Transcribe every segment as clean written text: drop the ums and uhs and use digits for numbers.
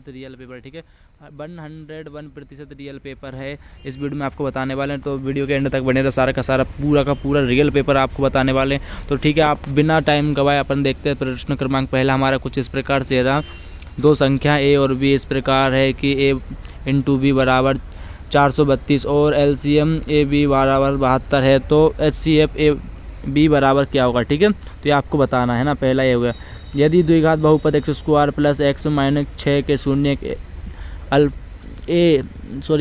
101% real paper, ठीक है, 101% real paper है इस वीडियो में आपको बताने वाले हैं। तो वीडियो के एंड तक बने रहे, सारा का सारा पूरा का पूरा रियल पेपर आपको बताने वाले हैं। तो ठीक है, आप बिना टाइम गवाए अपन देखते हैं। प्रश्न क्रमांक पहला हमारा कुछ इस प्रकार से रहा। दो संख्या ए और बी इस प्रकार है कि ए इंटू बी बराबर 432 और एलसीएम ए बी बराबर 72 है, तो एचसीएफ ए बी बराबर क्या होगा, ठीक है। तो ये आपको बताना है ना। पहला ये हो गया, यदि द्विघात बहुपद x square plus x minus 6 के शून्य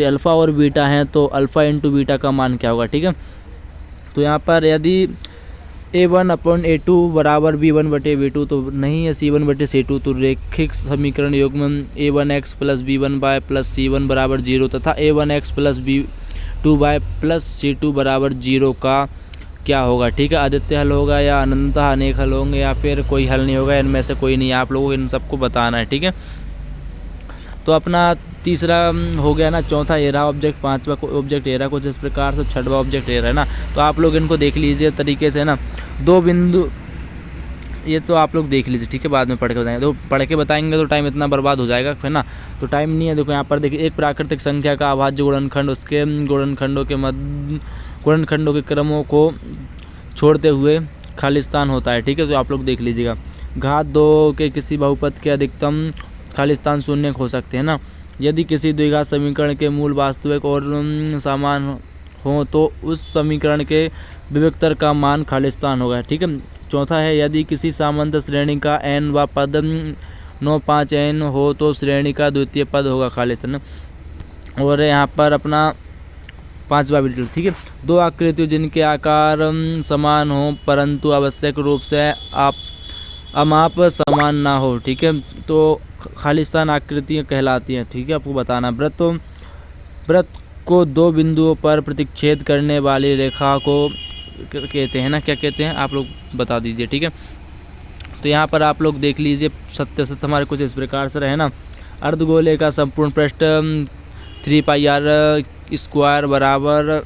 अल्फ़ा और बीटा हैं, तो अल्फ़ा इंटू बीटा का मान क्या होगा, ठीक है। तो यहाँ पर यदि A1/A2 बराबर B1/B2 तो नहीं है C1/C2, तो रैखिक समीकरण युग्म A1x plus B1y plus C1 बराबर 0 तथा A1x plus B2y plus C2 बराबर 0 का क्या होगा, ठीक है। आदित्य हल होगा या अनंतः अनेक हल होंगे या फिर कोई हल नहीं होगा, इनमें से कोई नहीं, आप लोगों को इन सबको बताना है, ठीक है। तो अपना तीसरा हो गया ना, चौथा ये रहा ऑब्जेक्ट, पांचवा ऑब्जेक्ट ये रहा कुछ इस प्रकार से, छठवां ऑब्जेक्ट ये रहा है ना। तो आप लोग इनको देख लीजिए तरीके से ना, दो बिंदु ये तो आप लोग देख लीजिए, ठीक है, बाद में पढ़ के बताएंगे। तो पढ़ के बताएंगे तो टाइम इतना बर्बाद हो जाएगा, है ना, तो टाइम नहीं है। देखो यहाँ पर देखिए, एक प्राकृतिक संख्या का अभाज्य गुणनखंड उसके गुणनखंडों के क्रमों को छोड़ते हुए खालिस्तान होता है, ठीक है। तो आप लोग देख लीजिएगा, घात 2 के किसी बहुपद के अधिकतम खालिस्तान शून्य हो सकते हैं ना। यदि किसी द्विघात समीकरण के मूल वास्तविक और समान हो तो उस समीकरण के विविक्तर का मान खालिस्तान होगा, ठीक है। चौथा है, यदि किसी सामंत श्रेणी का n व पद 9, 5 n हो तो श्रेणी का द्वितीय पद होगा खालिस्तान। और यहाँ पर अपना पांचवा वीडियो, ठीक है, दो आकृतियों जिनके आकार समान हो परंतु आवश्यक रूप से अमाप समान ना हो, ठीक है, तो खालिस्तान आकृतियाँ कहलाती हैं, ठीक है। आपको बताना, वृत्त को दो बिंदुओं पर प्रतिच्छेद करने वाली रेखा को कहते हैं ना, क्या कहते हैं आप लोग बता दीजिए, ठीक है। तो यहाँ पर आप लोग देख लीजिए, सत्य हमारे कुछ इस प्रकार से रहे ना। अर्धगोले का संपूर्ण पृष्ठ 3πr स्क्वायर बराबर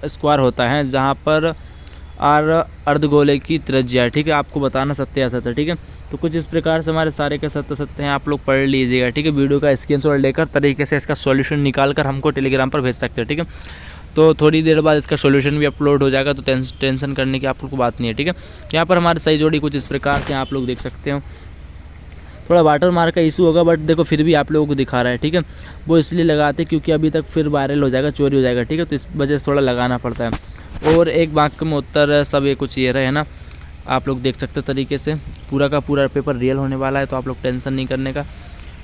स्क्वायर होता है, जहाँ पर r अर्धगोले की त्रिज्या है, ठीक है। आपको बताना सत्य असत्य, ठीक है। तो कुछ इस प्रकार से हमारे सारे के सत्य हैं, आप लोग पढ़ लीजिएगा, ठीक है। वीडियो का स्क्रीनशॉट लेकर तरीके से इसका सॉल्यूशन निकाल कर हमको टेलीग्राम पर भेज सकते हैं, ठीक है। तो थोड़ी देर बाद इसका सॉल्यूशन भी अपलोड हो जाएगा, तो टेंशन करने की आप लोग को बात नहीं है, ठीक है। यहाँ पर हमारे सही जोड़ी कुछ इस प्रकार से आप लोग देख सकते हो। थोड़ा वाटर मार्क का इशू होगा, बट देखो फिर भी आप लोगों को दिखा रहा है, ठीक है। वो इसलिए लगाते क्योंकि अभी तक फिर वायरल हो जाएगा, चोरी हो जाएगा, ठीक है। तो इस वजह से थोड़ा लगाना पड़ता है। और एक वाक्य में उत्तर सब ये कुछ ये रहे ना, आप लोग देख सकते तरीके से। पूरा का पूरा पेपर रियल होने वाला है, तो आप लोग टेंशन नहीं करने का,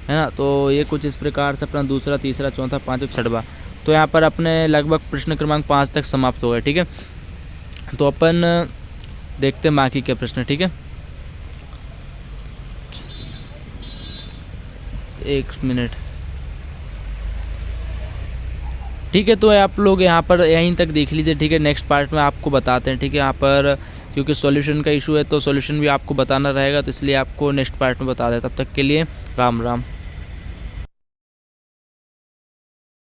है ना। तो ये कुछ इस प्रकार से अपना दूसरा, तीसरा, चौथा, पाँचवा, छठवां, तो यहाँ पर अपने लगभग प्रश्न क्रमांक 5 तक समाप्त हो गए, ठीक है। तो अपन देखते हैं बाकी के प्रश्न, ठीक है। एक मिनट, ठीक है। तो आप लोग यहाँ पर यहीं तक देख लीजिए, ठीक है। नेक्स्ट पार्ट में आपको बताते हैं, ठीक है। यहाँ पर क्योंकि सॉल्यूशन का इशू है तो सॉल्यूशन भी आपको बताना रहेगा, तो इसलिए आपको नेक्स्ट पार्ट में बता दें। तब तक के लिए राम राम।